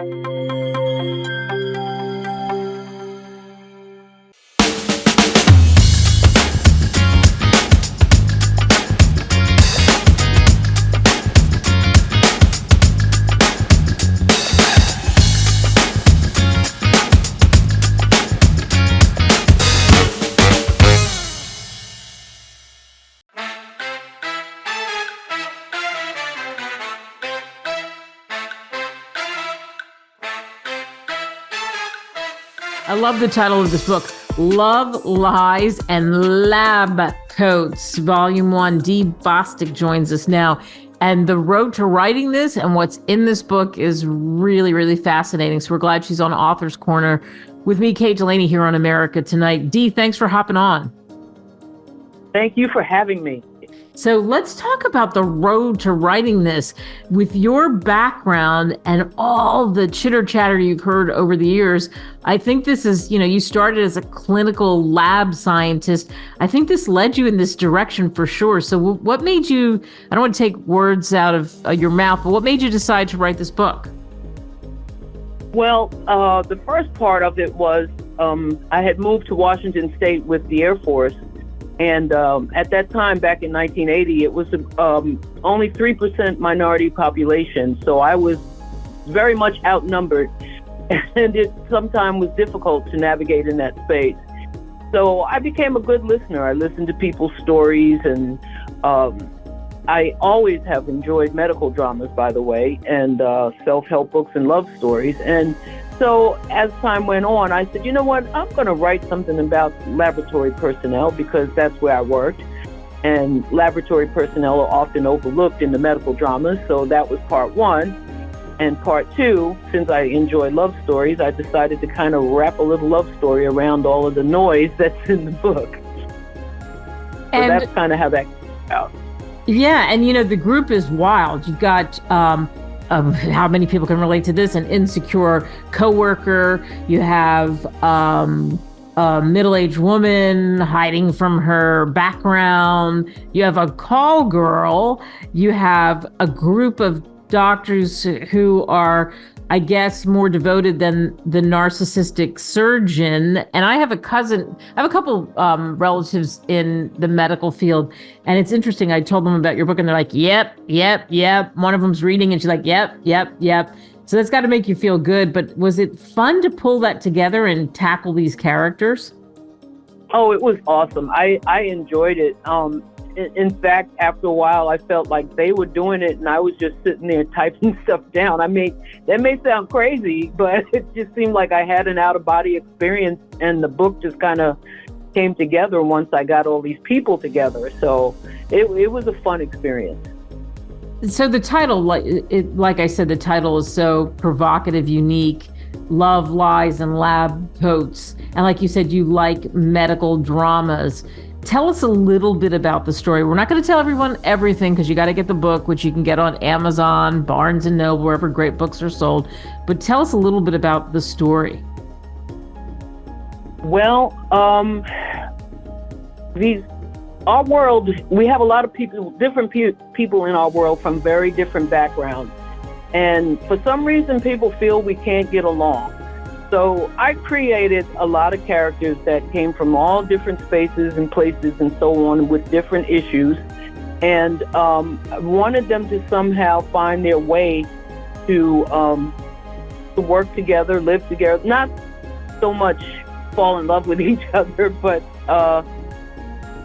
I love the title of this book, Love, Lies, and Lab Coats, Volume 1. Dee Bostic joins us now. And the road to writing this and what's in this book is really, really fascinating. So we're glad she's on Author's Corner with me, Kate Delaney, here on America Tonight. Dee, thanks for hopping on. Thank you for having me. So let's talk about the road to writing this. With your background and all the chitter chatter you've heard over the years, I think this is, you started as a clinical lab scientist. I think this led you in this direction for sure. So what made you, I don't want to take words out of your mouth, but what made you decide to write this book? Well, the first part of it was I had moved to Washington State with the Air Force. And at that time, back in 1980, it was only 3% minority population. So I was very much outnumbered. And it sometimes was difficult to navigate in that space. So I became a good listener. I listened to people's stories. And I always have enjoyed medical dramas, by the way, and self-help books and love stories. And so as time went on, I said, you know what, I'm going to write something about laboratory personnel because that's where I worked. And laboratory personnel are often overlooked in the medical dramas. So that was part one. And part two, since I enjoy love stories, I decided to kind of wrap a little love story around all of the noise that's in the book. So that's kind of how that came out. Yeah. And, the group is wild. You've got how many people can relate to this? An insecure coworker. You have a middle-aged woman hiding from her background. You have a call girl. You have a group of doctors who are, I guess, more devoted than the narcissistic surgeon. And I have a couple relatives in the medical field. And it's interesting. I told them about your book and they're like, yep. One of them's reading and she's like, yep. So that's got to make you feel good. But was it fun to pull that together and tackle these characters? Oh, it was awesome. I enjoyed it. In fact, after a while, I felt like they were doing it and I was just sitting there typing stuff down. I mean, that may sound crazy, but it just seemed like I had an out-of-body experience and the book just kind of came together once I got all these people together. So it was a fun experience. So the title, like I said, the title is so provocative, unique. Love, Lies, and Lab Coats. And like you said, you like medical dramas. Tell us a little bit about the story. We're not going to tell everyone everything because you got to get the book, which you can get on Amazon, Barnes & Noble, wherever great books are sold. But tell us a little bit about the story. Well, our world, we have a lot of people, different people in our world from very different backgrounds. And for some reason, people feel we can't get along. So I created a lot of characters that came from all different spaces and places and so on with different issues. And I wanted them to somehow find their way to work together, live together, not so much fall in love with each other, but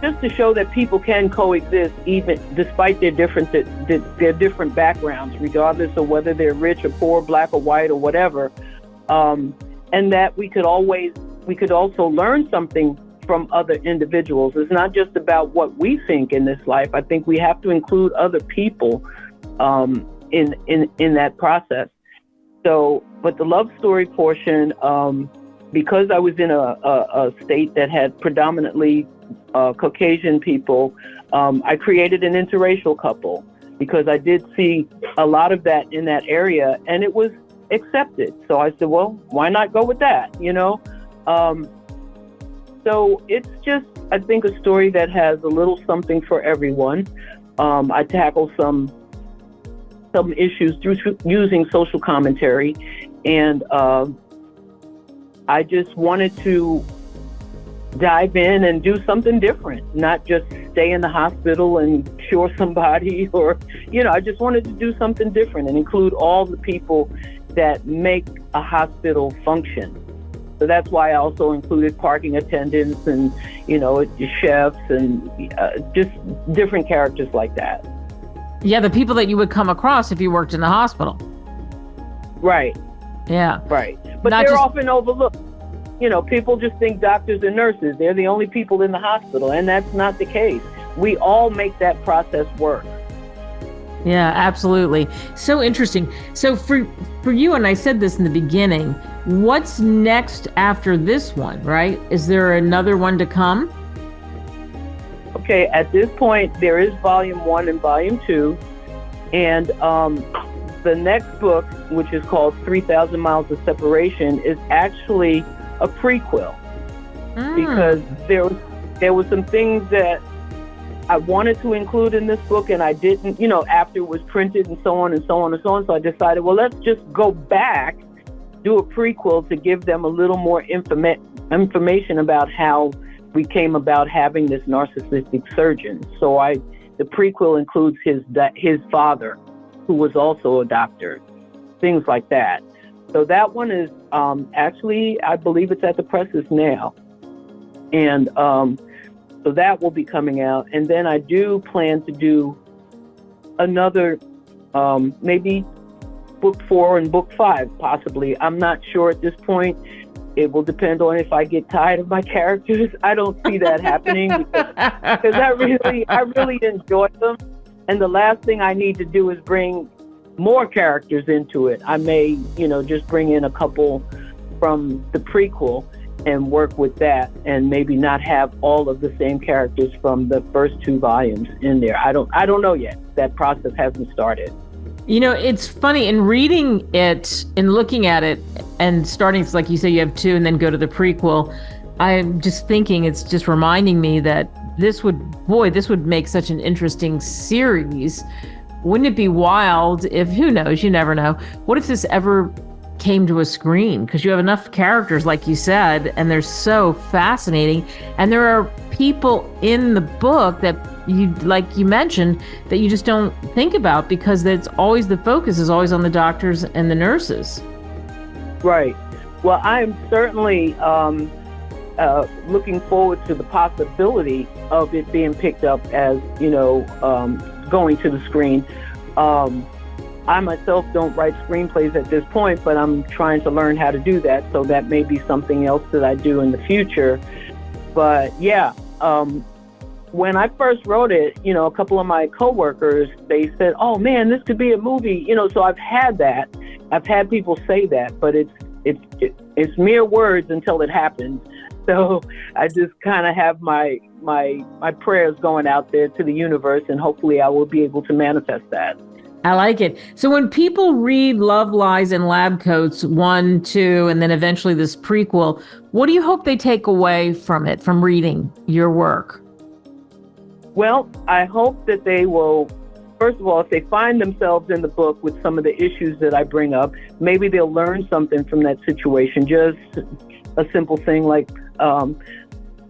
just to show that people can coexist even despite their different backgrounds, regardless of whether they're rich or poor, black or white or whatever. And that we could also learn something from other individuals. It's not just about what we think in this life. I think we have to include other people in that process. So, but the love story portion, because I was in a state that had predominantly Caucasian people, I created an interracial couple because I did see a lot of that in that area, and it was accepted. So I said, well, why not go with that, So it's just, I think, a story that has a little something for everyone. I tackle some issues through using social commentary, And I just wanted to dive in and do something different, not just stay in the hospital and cure somebody, or, I just wanted to do something different and include all the people that make a hospital function. So that's why I also included parking attendants and, chefs and just different characters like that. Yeah, the people that you would come across if you worked in the hospital. Right. Yeah. Right. But they're often overlooked. People just think doctors and nurses, they're the only people in the hospital, and that's not the case. We all make that process work. Yeah, absolutely. So interesting. So for you, and I said this in the beginning, what's next after this one, right? Is there another one to come? Okay, at this point, there is volume 1 and volume 2. And the next book, which is called 3,000 Miles of Separation, is actually a prequel. Because there was some things that I wanted to include in this book and I didn't, after it was printed and so on and so on and so on. So I decided, well, let's just go back, do a prequel to give them a little more information about how we came about having this narcissistic surgeon. So the prequel includes his father, who was also a doctor, things like that. So that one is actually, I believe it's at the presses now. And so that will be coming out. And then I do plan to do another, maybe book 4 and book 5, possibly. I'm not sure at this point. It will depend on if I get tired of my characters. I don't see that happening because I really enjoy them. And the last thing I need to do is bring more characters into it. I may, just bring in a couple from the prequel and work with that, and maybe not have all of the same characters from the first 2 volumes in there. I don't know yet. That process hasn't started. It's funny, in reading it and looking at it and starting, like you say, you have 2 and then go to the prequel. I'm just thinking, it's just reminding me that this would make such an interesting series. Wouldn't it be wild if, who knows, you never know, what if this ever came to a screen? Because you have enough characters, like you said, and they're so fascinating. And there are people in the book that like you mentioned, that you just don't think about because the focus is always on the doctors and the nurses. Right. Well, I'm certainly looking forward to the possibility of it being picked up as, going to the screen. I myself don't write screenplays at this point, but I'm trying to learn how to do that. So that may be something else that I do in the future. But yeah, when I first wrote it, a couple of my coworkers, they said, "Oh man, this could be a movie." So I've had that. I've had people say that, but it's mere words until it happens. So I just kind of have my prayers going out there to the universe, and hopefully I will be able to manifest that. I like it. So when people read Love, Lies, and Lab Coats 1, 2, and then eventually this prequel, what do you hope they take away from it, from reading your work? Well, I hope that they will, first of all, if they find themselves in the book with some of the issues that I bring up, maybe they'll learn something from that situation. Just a simple thing like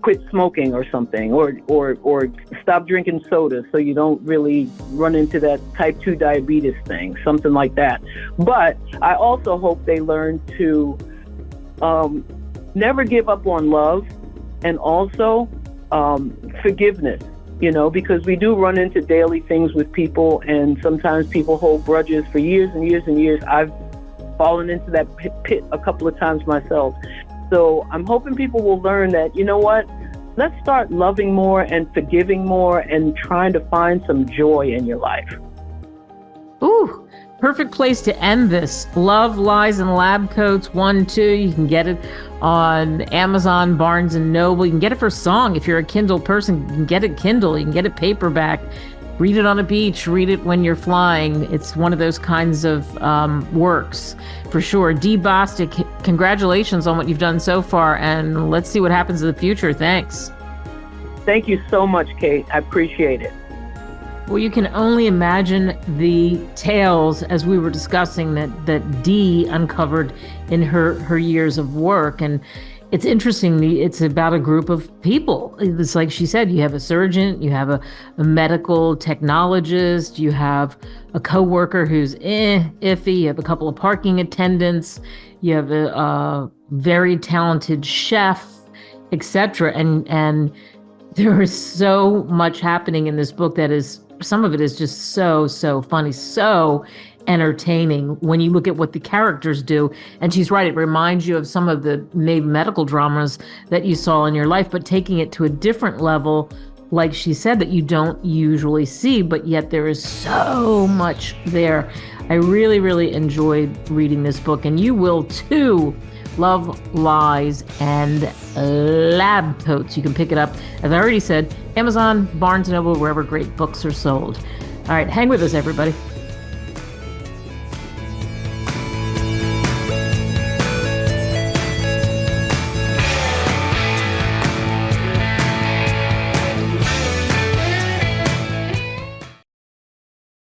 quit smoking or something, or stop drinking soda so you don't really run into that type 2 diabetes thing, something like that. But I also hope they learn to never give up on love, and also forgiveness, because we do run into daily things with people, and sometimes people hold grudges for years and years and years. I've fallen into that pit a couple of times myself. So I'm hoping people will learn that, let's start loving more and forgiving more and trying to find some joy in your life. Ooh, perfect place to end this. Love, Lies, and Lab Coats 1, 2. You can get it on Amazon, Barnes & Noble. You can get it for song. If you're a Kindle person, you can get it Kindle. You can get it paperback. Read it on a beach. Read it when you're flying. It's one of those kinds of works, for sure. Dee Bostic, congratulations on what you've done so far, and let's see what happens in the future. Thanks. Thank you so much, Kate. I appreciate it. Well, you can only imagine the tales, as we were discussing, that Dee uncovered in her years of work. And it's interesting. It's about a group of people. It's like she said, you have a surgeon, you have a medical technologist, you have a coworker who's iffy, you have a couple of parking attendants, you have a very talented chef, etc. And there is so much happening in this book that is, some of it is just so funny, so entertaining when you look at what the characters do. And she's right, it reminds you of some of the maybe medical dramas that you saw in your life, but taking it to a different level, like she said, that you don't usually see, but yet there is so much there. I really enjoyed reading this book, and you will too. Love, Lies, and Lab Coats. You can pick it up, as I already said, Amazon, Barnes & Noble, wherever great books are sold. All right, hang with us, everybody.